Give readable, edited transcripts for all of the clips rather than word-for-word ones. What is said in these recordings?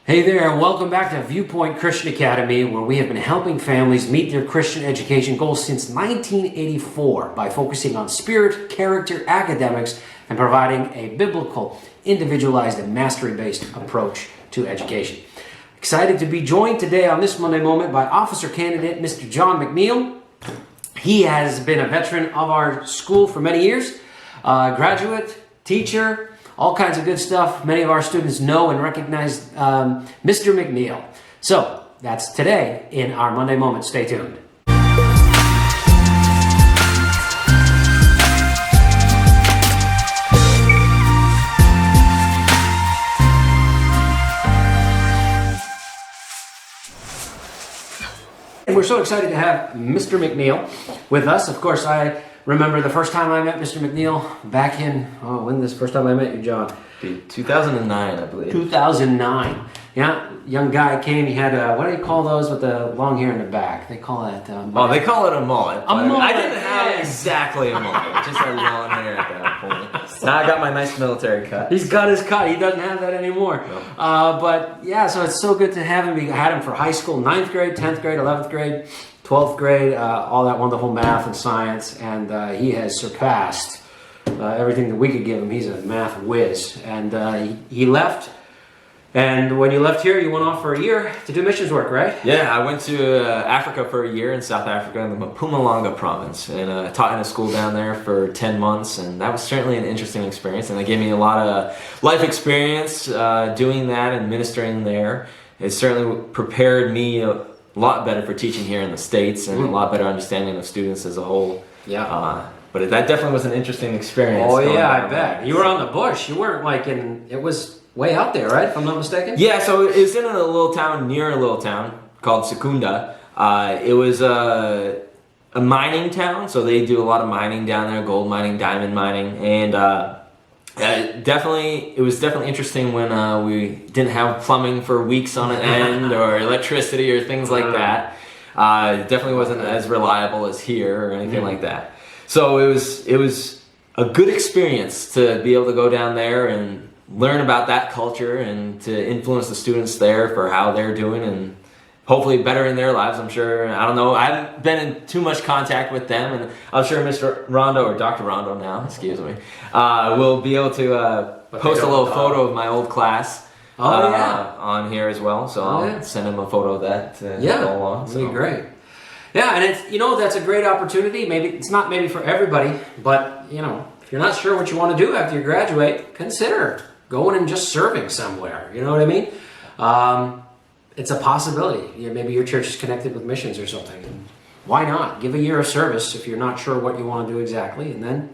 Hey there, and welcome back to ViewPoint Christian Academy, where we have been helping families meet their Christian education goals since 1984 by focusing on spirit, character, academics, and providing a biblical, individualized, and mastery-based approach to education. Excited to be joined today on this Monday Moment by Officer Candidate Mr. John McNeil. He has been a veteran of our school for many years, graduate, teacher, all kinds of good stuff. Many of our students know and recognize Mr. McNeil. So that's today in our Monday Moment. Stay tuned. And we're so excited to have Mr. McNeil with us. Of course, I remember the first time I met Mr. McNeil back in, when this first time I met you, John? 2009, I believe. 2009. Yeah, young guy came, he had, what do you call those with the long hair in the back? They call that... they call it a mullet. A mullet. I didn't have exactly a mullet, just had long hair at that point. Now I got my nice military cut. He's got his cut, he doesn't have that anymore. No. But yeah, so it's so good to have him. We had him for high school, 9th grade, 10th grade, 11th grade, 12th grade, all that wonderful math and science, and he has surpassed everything that we could give him. He's a math whiz, and he left, and when you left here, you went off for a year to do missions work, right? Yeah, I went to Africa for a year in South Africa in the Mpumalanga province, and taught in a school down there for 10 months, and that was certainly an interesting experience, and it gave me a lot of life experience doing that and ministering there. It certainly prepared me a lot better for teaching here in the States, and a lot better understanding of students as a whole. Yeah. But that definitely was an interesting experience. Oh yeah, I bet. You were on the bush. You weren't like it was way out there, right? If I'm not mistaken? Yeah, so it's in a little town, near a little town called Secunda. It was a mining town, so they do a lot of mining down there, gold mining, diamond mining, and it was definitely interesting when we didn't have plumbing for weeks on end or electricity or things like that. It definitely wasn't as reliable as here or anything like that. So it was a good experience to be able to go down there and learn about that culture and to influence the students there for how they're doing and hopefully better in their lives. I'm sure, I don't know, I haven't been in too much contact with them, and I'm sure Mr. Rondo, or Dr. Rondo now, excuse me, will be able to post a little photo of my old class on here as well. So I'll send him a photo of that to go along. That'd be great. Yeah, and it's, that's a great opportunity. Maybe it's not for everybody, but if you're not sure what you want to do after you graduate, consider going and just serving somewhere. You know what I mean? It's a possibility. Maybe your church is connected with missions or something. Why not? Give a year of service if you're not sure what you want to do exactly, and then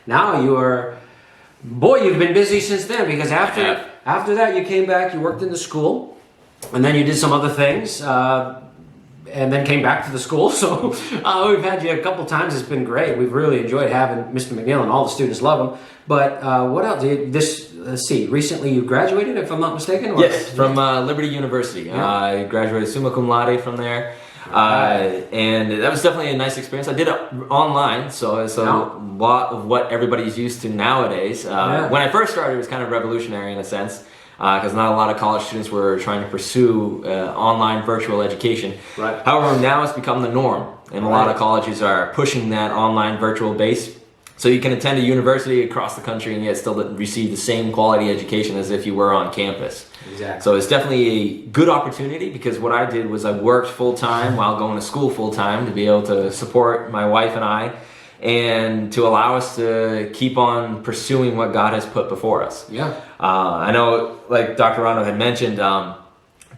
now you've been busy since then, because after that you came back, you worked in the school, and then you did some other things. And then came back to the school. So we've had you a couple times. It's been great. We've really enjoyed having Mr. McNeil, and all the students love him. But what else? Let's see. Recently you graduated, if I'm not mistaken? Yes, from Liberty University. Yeah. I graduated summa cum laude from there. And that was definitely a nice experience. I did it online, so it's a lot of what everybody's used to nowadays. When I first started, it was kind of revolutionary in a sense, because not a lot of college students were trying to pursue online virtual education. Right. However, now it's become the norm, and a lot of colleges are pushing that online virtual base. So you can attend a university across the country and yet still receive the same quality education as if you were on campus. Exactly. So it's definitely a good opportunity, because what I did was I worked full-time while going to school full-time to be able to support my wife and I, and to allow us to keep on pursuing what God has put before us. Yeah. I know, like Dr. Rondo had mentioned,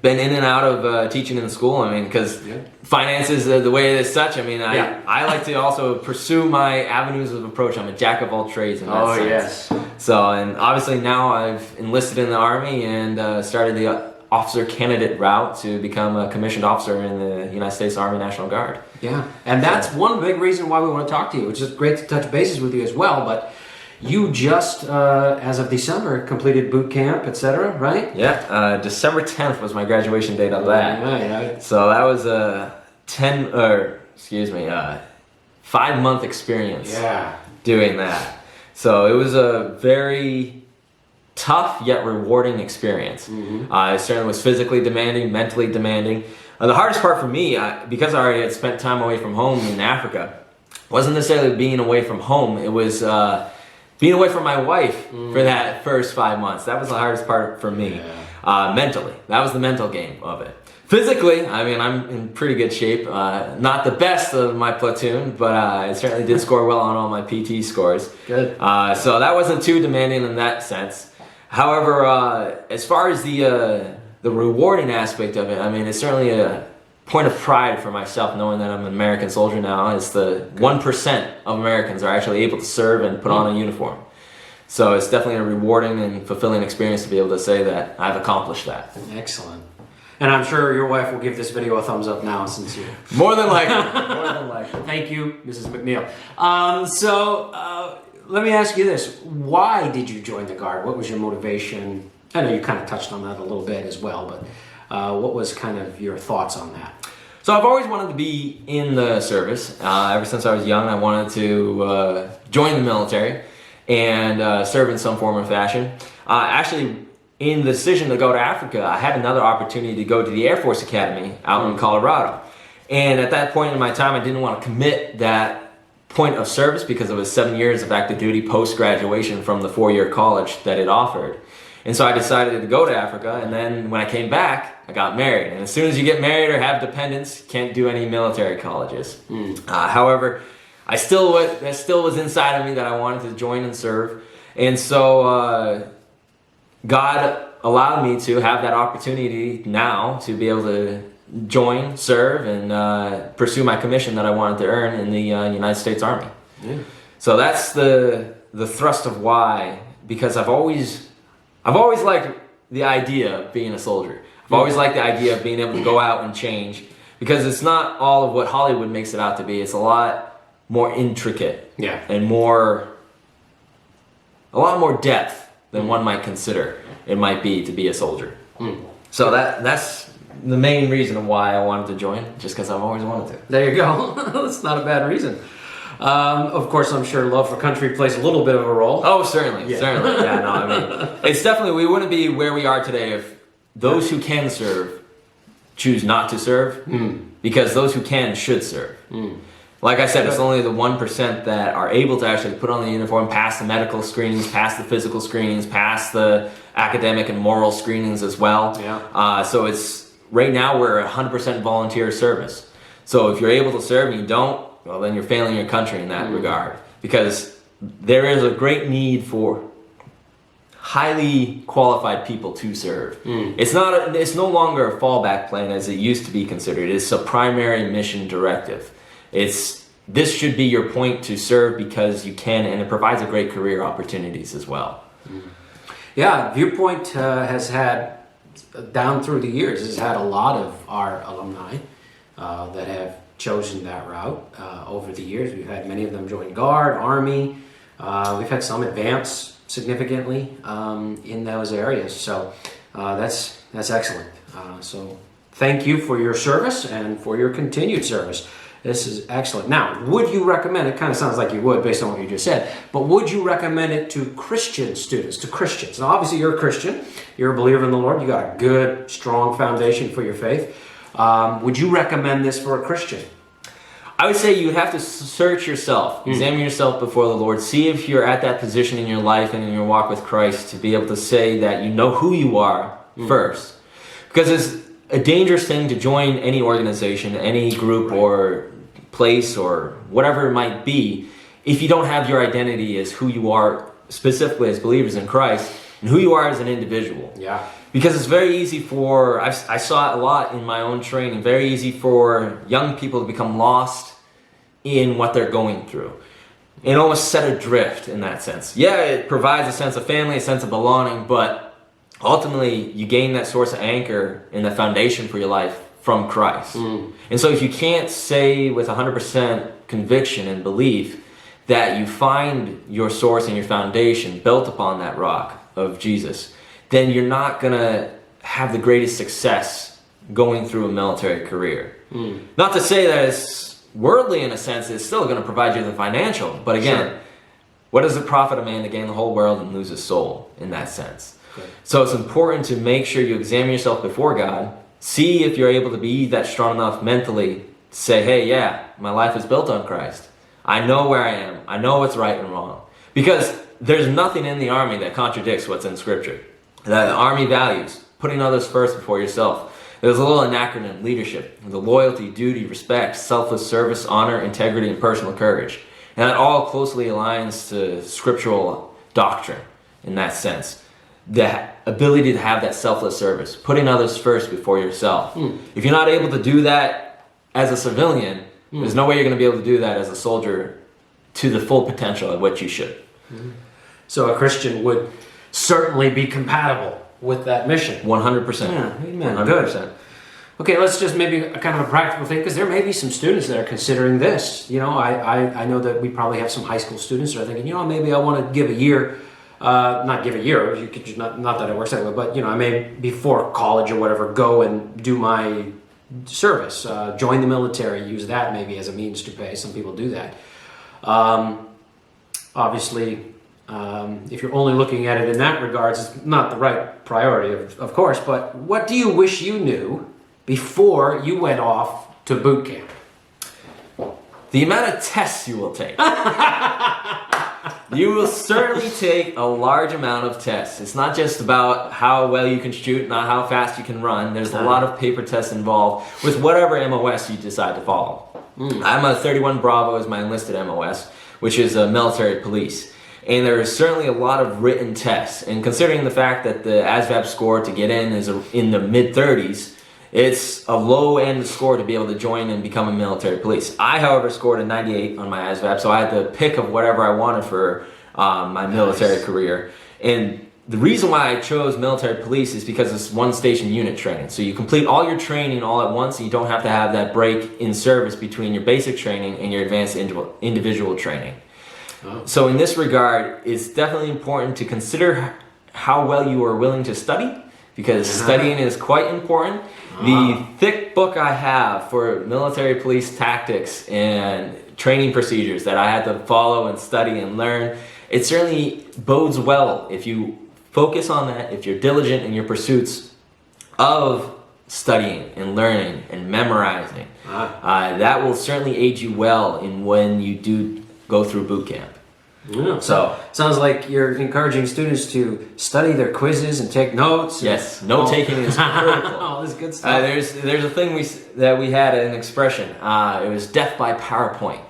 been in and out of teaching in the school. I mean, because finances, the way it is such, I mean, I like to also pursue my avenues of approach. I'm a jack of all trades in that sense. Yes. So, and obviously now I've enlisted in the Army and started the officer candidate route to become a commissioned officer in the United States Army National Guard. Yeah, and that's one big reason why we want to talk to you. It's just great to touch bases with you as well, but you just, as of December, completed boot camp, etc., right? Yeah, December 10th was my graduation date of that. Right. So that was a 5-month experience doing that. So it was a very tough yet rewarding experience. It certainly was physically demanding, mentally demanding. The hardest part for me, because I already had spent time away from home in Africa, wasn't necessarily being away from home. It was being away from my wife for that first 5 months. That was the hardest part for me. Mentally. That was the mental game of it. Physically, I mean, I'm in pretty good shape. Not the best of my platoon, but I certainly did score well on all my PT scores. Good. So that wasn't too demanding in that sense. However, as far as the rewarding aspect of it, I mean, it's certainly a point of pride for myself knowing that I'm an American soldier now. It's the 1% of Americans are actually able to serve and put on a uniform. So it's definitely a rewarding and fulfilling experience to be able to say that I've accomplished that. Excellent. And I'm sure your wife will give this video a thumbs up now since you... More than likely. More than likely. Thank you, Mrs. McNeil. Let me ask you this. Why did you join the Guard? What was your motivation? I know you kind of touched on that a little bit as well, but what was kind of your thoughts on that? So I've always wanted to be in the service. Ever since I was young, I wanted to join the military and serve in some form or fashion. Actually, in the decision to go to Africa, I had another opportunity to go to the Air Force Academy out in Colorado. And at that point in my time, I didn't want to commit that point of service because it was 7 years of active duty post-graduation from the 4-year college that it offered. And so I decided to go to Africa, and then when I came back, I got married. And as soon as you get married or have dependents, you can't do any military colleges. However, that still was inside of me that I wanted to join and serve. And so God allowed me to have that opportunity now to be able to join, serve, and pursue my commission that I wanted to earn in the United States Army. So that's the thrust of why, because I've always liked the idea of being a soldier. I've always liked the idea of being able to go out and change, because it's not all of what Hollywood makes it out to be. It's a lot more intricate and a lot more depth than one might consider it might be to be a soldier. So that's the main reason of why I wanted to join, just because I've always wanted to. There you go. That's not a bad reason. Of course, I'm sure love for country plays a little bit of a role. Oh, certainly. Yeah, no, I mean, it's definitely, we wouldn't be where we are today if those who can serve choose not to serve, because those who can should serve. Like I said, it's only the 1% that are able to actually put on the uniform, pass the medical screenings, pass the physical screenings, pass the academic and moral screenings as well. So it's, right now we're 100% volunteer service. So if you're able to serve and you don't, well, then you're failing your country in that regard, because there is a great need for highly qualified people to serve. It's no longer a fallback plan as it used to be considered. It's a primary mission directive. This should be your point to serve because you can, and it provides a great career opportunities as well. Yeah, ViewPoint has had, down through the years, has had a lot of our alumni that have chosen that route over the years. We've had many of them join Guard, Army. We've had some advance significantly in those areas. So that's excellent. So thank you for your service and for your continued service. This is excellent. Now, would you recommend, it kind of sounds like you would based on what you just said, but would you recommend it to Christian students, to Christians? Now, obviously you're a Christian, you're a believer in the Lord, you got a good, strong foundation for your faith. Would you recommend this for a Christian? I would say you would have to search yourself, examine yourself before the Lord, see if you're at that position in your life and in your walk with Christ to be able to say that you know who you are first. Because it's a dangerous thing to join any organization, any group or place or whatever it might be if you don't have your identity as who you are specifically as believers in Christ and who you are as an individual. Because it's very easy for, I saw it a lot in my own training, very easy for young people to become lost in what they're going through and almost set adrift in that sense. Yeah, it provides a sense of family, a sense of belonging, but ultimately you gain that source of anchor and the foundation for your life from Christ. And so if you can't say with 100% conviction and belief that you find your source and your foundation built upon that rock of Jesus, then you're not going to have the greatest success going through a military career. Not to say that it's worldly in a sense, it's still going to provide you the financial, but again, What does it profit a man to gain the whole world and lose his soul in that sense? Good. So it's important to make sure you examine yourself before God, see if you're able to be that strong enough mentally to say, hey, yeah, my life is built on Christ. I know where I am. I know what's right and wrong. Because there's nothing in the Army that contradicts what's in Scripture. The Army values, putting others first before yourself. There's a little acronym, leadership, the loyalty, duty, respect, selfless service, honor, integrity, and personal courage. And that all closely aligns to scriptural doctrine in that sense. The ability to have that selfless service, putting others first before yourself. If you're not able to do that as a civilian, there's no way you're going to be able to do that as a soldier to the full potential of what you should. So a Christian would certainly be compatible with that mission. 100%. Yeah, amen. 100%. Good. Okay, let's just maybe a kind of a practical thing, because there may be some students that are considering this. You know, I know that we probably have some high school students that are thinking, you know, maybe I want to give a year, not give a year, you could just, not that it works that way, but, you know, I may, before college or whatever, go and do my service, join the military, use that maybe as a means to pay. Some people do that. Obviously, if you're only looking at it in that regards, it's not the right priority, of course, but what do you wish you knew before you went off to boot camp? The amount of tests you will take. You will certainly take a large amount of tests. It's not just about how well you can shoot, not how fast you can run. There's a lot of paper tests involved with whatever MOS you decide to follow. I'm a 31 Bravo as my enlisted MOS, which is a military police. And there is certainly a lot of written tests. And considering the fact that the ASVAB score to get in is in the mid-30s, it's a low-end score to be able to join and become a military police. I, however, scored a 98 on my ASVAB, so I had to pick of whatever I wanted for my military career. And the reason why I chose military police is because it's one station unit training. So you complete all your training all at once, and you don't have to have that break in service between your basic training and your advanced individual training. So in this regard, it's definitely important to consider how well you are willing to study, because studying is quite important. The thick book I have for military police tactics and training procedures that I had to follow and study and learn, it certainly bodes well if you focus on that, if you're diligent in your pursuits of studying and learning and memorizing. That will certainly aid you well in when you do go through boot camp. Yeah. So sounds like you're encouraging students to study their quizzes and take notes. Yes, note taking is critical. All this good stuff. There's a thing that we had an expression. It was death by PowerPoint.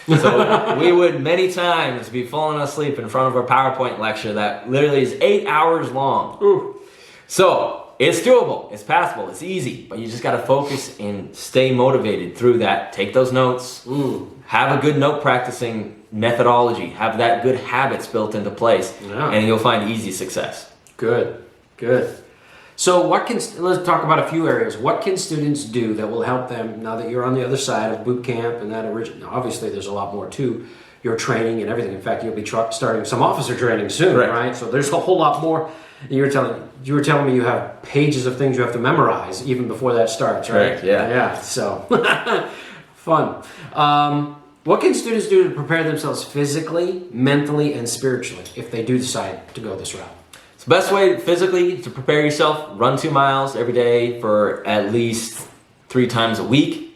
So we would many times be falling asleep in front of a PowerPoint lecture that literally is 8 hours long. Ooh. So it's doable, it's passable, it's easy, but you just got to focus and stay motivated through that. Take those notes. Have a good note practicing methodology. Have that good habits built into place, and you'll find easy success. Good. So let's talk about a few areas. What can students do that will help them now that you're on the other side of boot camp and that now obviously there's a lot more to your training and everything. In fact, you'll be starting some officer training soon, right? So there's a whole lot more. You were telling me you have pages of things you have to memorize even before that starts, right? Right, yeah. Yeah, so fun. What can students do to prepare themselves physically, mentally, and spiritually if they do decide to go this route? So the best way physically to prepare yourself, run 2 miles every day for at least 3 times a week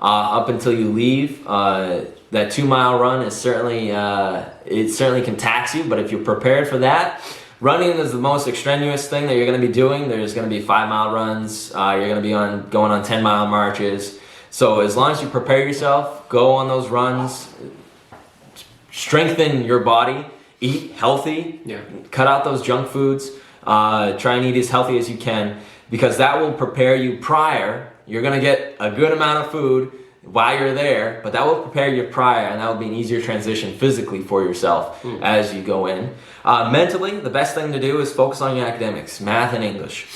up until you leave. That 2 mile run is certainly, it certainly can tax you, but if you're prepared for that, running is the most extraneous thing that you're going to be doing. There's going to be 5 mile runs. You're going to be going on 10 mile marches. So as long as you prepare yourself, go on those runs, strengthen your body, eat healthy, cut out those junk foods, try and eat as healthy as you can, because that will prepare you prior. You're going to get a good amount of food while you're there, but that will prepare you prior, and that will be an easier transition physically for yourself as you go in. Mentally, the best thing to do is focus on your academics, math and English.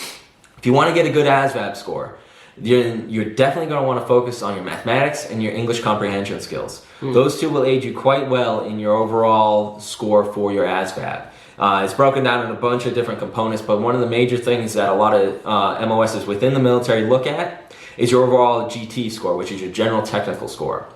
If you want to get a good ASVAB score, you're definitely going to want to focus on your mathematics and your English comprehension skills. Those two will aid you quite well in your overall score for your ASVAB. It's broken down in a bunch of different components, but one of the major things that a lot of MOSs within the military look at is your overall GT score, which is your general technical score.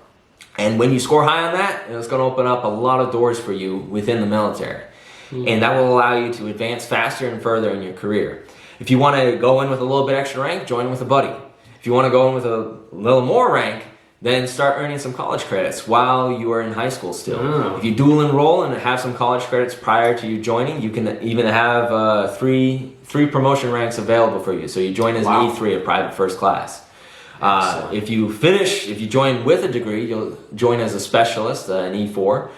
And when you score high on that, it's going to open up a lot of doors for you within the military. And that will allow you to advance faster and further in your career. If you want to go in with a little bit extra rank, join with a buddy. If you want to go in with a little more rank, then start earning some college credits while you are in high school still. If you dual enroll and have some college credits prior to you joining, you can even have three promotion ranks available for you. So you join as an E3, a private first class. If you join with a degree, you'll join as a specialist, an E4.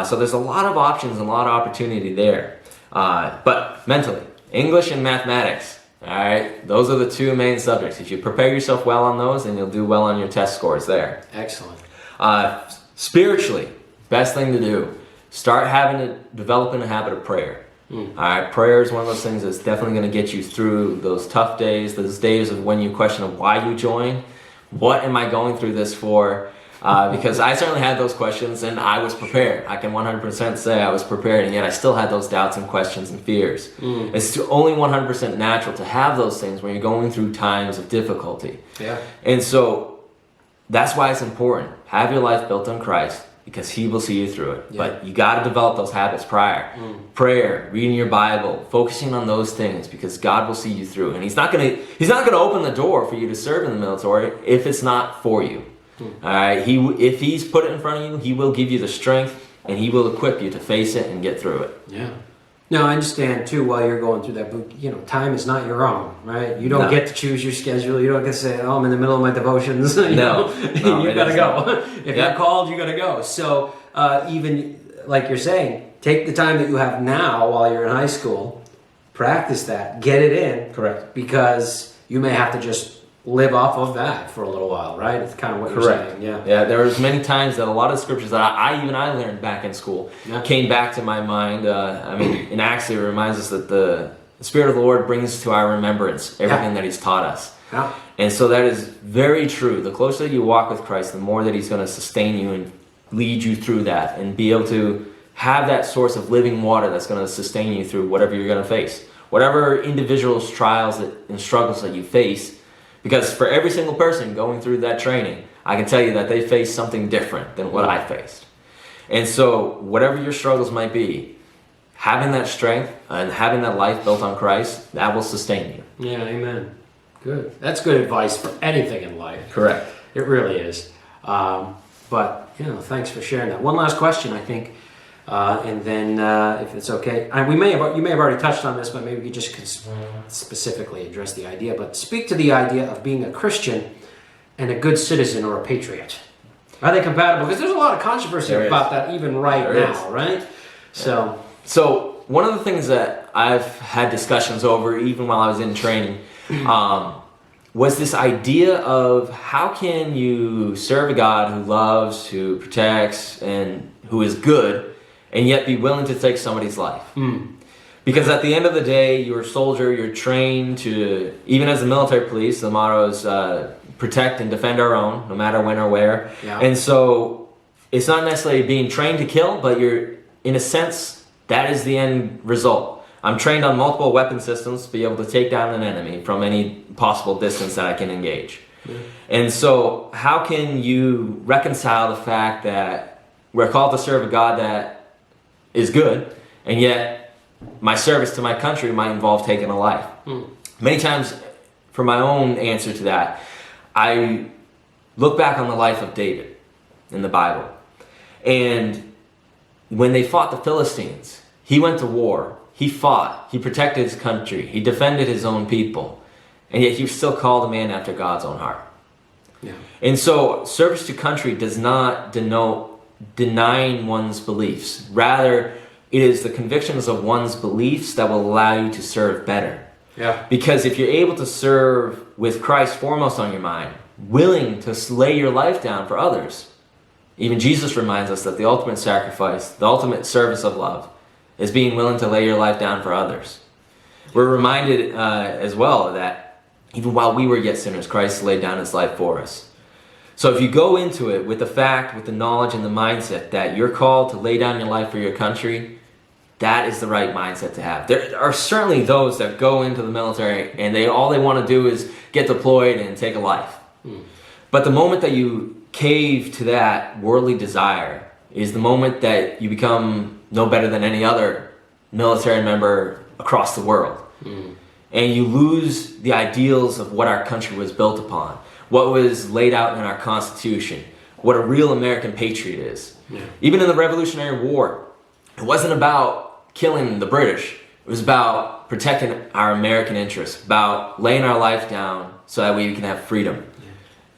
So there's a lot of options and a lot of opportunity there. But mentally, English and mathematics. All right, those are the two main subjects. If you prepare yourself well on those, then you'll do well on your test scores there. Excellent. Spiritually, best thing to do, start developing a habit of prayer. All right, prayer is one of those things that's definitely going to get you through those tough days, those days of when you question why you join. What am I going through this for? Because I certainly had those questions and I was prepared. I can 100% say I was prepared, and yet I still had those doubts and questions and fears. It's only 100% natural to have those things when you're going through times of difficulty. Yeah. And so that's why it's important. Have your life built on Christ, because He will see you through it. Yeah. But you got to develop those habits prior. Prayer, reading your Bible, focusing on those things, because God will see you through. And He's not going to open the door for you to serve in the military if it's not for you. All right, if He's put it in front of you, He will give you the strength and He will equip you to face it and get through it. Yeah. No, I understand too. While you're going through that, but time is not your own, right? You don't get to choose your schedule. You don't get to say, "Oh, I'm in the middle of my devotions." You gotta go. If you're called, you gotta go. So even like you're saying, take the time that you have now while you're in high school, practice that, get it in. Correct. Because you may have to just live off of that for a little while, right? It's kind of what you're saying. Yeah. Yeah. There was many times that a lot of scriptures that I learned back in school came back to my mind. In Acts, it reminds us that the Spirit of the Lord brings to our remembrance everything that He's taught us. Yeah. And so that is very true. The closer you walk with Christ, the more that He's going to sustain you and lead you through that, and be able to have that source of living water that's going to sustain you through whatever you're going to face, whatever individuals, trials, and struggles that you face. Because for every single person going through that training, I can tell you that they face something different than what I faced. And so whatever your struggles might be, having that strength and having that life built on Christ, that will sustain you. Yeah, amen. Good. That's good advice for anything in life. Correct. It really is. But, thanks for sharing that. One last question, I think. And then, if it's okay, you may have already touched on this, but maybe you just could specifically address the idea. But speak to the idea of being a Christian and a good citizen or a patriot. Are they compatible? Because there's a lot of controversy about that even now, right? So one of the things that I've had discussions over, even while I was in training, was this idea of how can you serve a God who loves, who protects, and who is good, and yet be willing to take somebody's life. Because at the end of the day, you're a soldier, you're trained to, even as the military police, the motto is protect and defend our own, no matter when or where. Yeah. And so it's not necessarily being trained to kill, but you're, in a sense, that is the end result. I'm trained on multiple weapon systems to be able to take down an enemy from any possible distance that I can engage. And so how can you reconcile the fact that we're called to serve a God that is good, and yet my service to my country might involve taking a life? Many times, for my own answer to that, I look back on the life of David in the Bible. And when they fought the Philistines, he went to war, he fought, he protected his country, he defended his own people, and yet he was still called a man after God's own heart. Yeah. And so service to country does not denote denying one's beliefs. Rather, it is the convictions of one's beliefs that will allow you to serve better. Yeah. Because if you're able to serve with Christ foremost on your mind, willing to lay your life down for others, even Jesus reminds us that the ultimate sacrifice, the ultimate service of love, is being willing to lay your life down for others. We're reminded as well that even while we were yet sinners, Christ laid down His life for us. So if you go into it with the fact, with the knowledge and the mindset that you're called to lay down your life for your country, that is the right mindset to have. There are certainly those that go into the military and all they want to do is get deployed and take a life. But the moment that you cave to that worldly desire is the moment that you become no better than any other military member across the world. And you lose the ideals of what our country was built upon, what was laid out in our Constitution, what a real American patriot is. Even in the Revolutionary War, it wasn't about killing the British. It was about protecting our American interests, about laying our life down so that we can have freedom.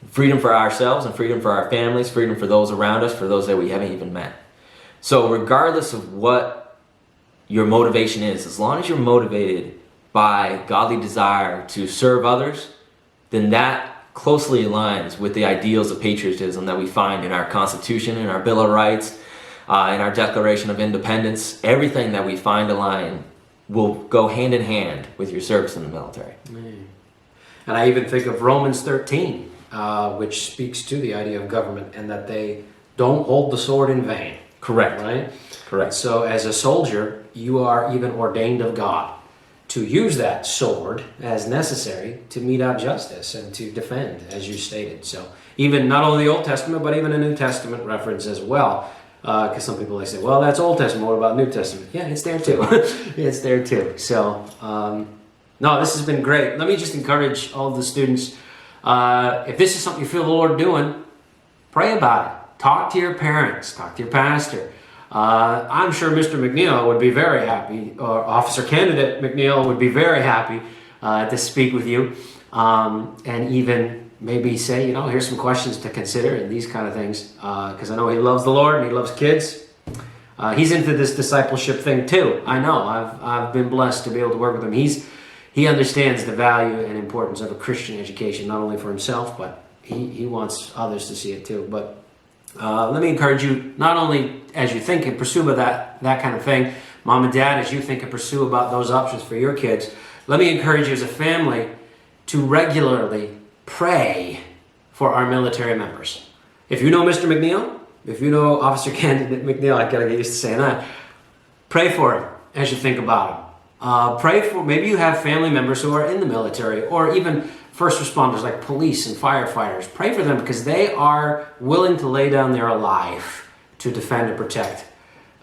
Freedom for ourselves and freedom for our families, freedom for those around us, for those that we haven't even met. So regardless of what your motivation is, as long as you're motivated by godly desire to serve others, then that closely aligns with the ideals of patriotism that we find in our Constitution, in our Bill of Rights, in our Declaration of Independence. Everything that we find aligned will go hand in hand with your service in the military. And I even think of Romans 13, which speaks to the idea of government and that they don't hold the sword in vain. Correct. Right? Correct. So as a soldier, you are even ordained of God to use that sword as necessary to mete out justice and to defend, as you stated. So even not only the Old Testament, but even a New Testament reference as well. Because some people, they say, well, that's Old Testament, what about New Testament? Yeah, it's there too. It's there too. So, no, this has been great. Let me just encourage all of the students, if this is something you feel the Lord doing, pray about it. Talk to your parents, talk to your pastor. I'm sure Mr. McNeil would be very happy, or Officer Candidate McNeil would be very happy to speak with you, and even maybe say, you know, here's some questions to consider and these kind of things, because I know he loves the Lord and he loves kids. He's into this discipleship thing too. I know. I've been blessed to be able to work with him. He understands the value and importance of a Christian education, not only for himself, but he wants others to see it too. But let me encourage you, not only as you think and pursue that kind of thing, mom and dad, as you think and pursue about those options for your kids, let me encourage you as a family to regularly pray for our military members. If you know Mr. McNeil, if you know Officer Candidate McNeil, I gotta get used to saying that, pray for him as you think about him. Pray for, maybe you have family members who are in the military, or even first responders like police and firefighters. Pray for them because they are willing to lay down their life to defend and protect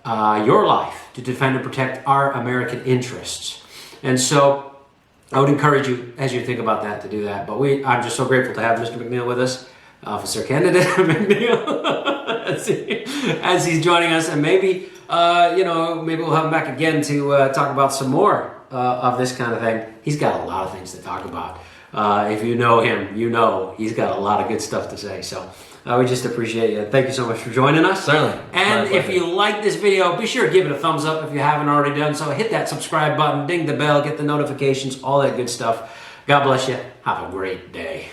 your life, to defend and protect our American interests. And so I would encourage you, as you think about that, to do that. But I'm just so grateful to have Mr. McNeil with us, Officer Candidate McNeil, as he's joining us. And maybe, maybe we'll have him back again to talk about some more of this kind of thing. He's got a lot of things to talk about. If you know him, you know he's got a lot of good stuff to say. So we just appreciate you. Thank you so much for joining us. Certainly. And if you like this video, be sure to give it a thumbs up if you haven't already done so. Hit that subscribe button, ding the bell, get the notifications, all that good stuff. God bless you. Have a great day.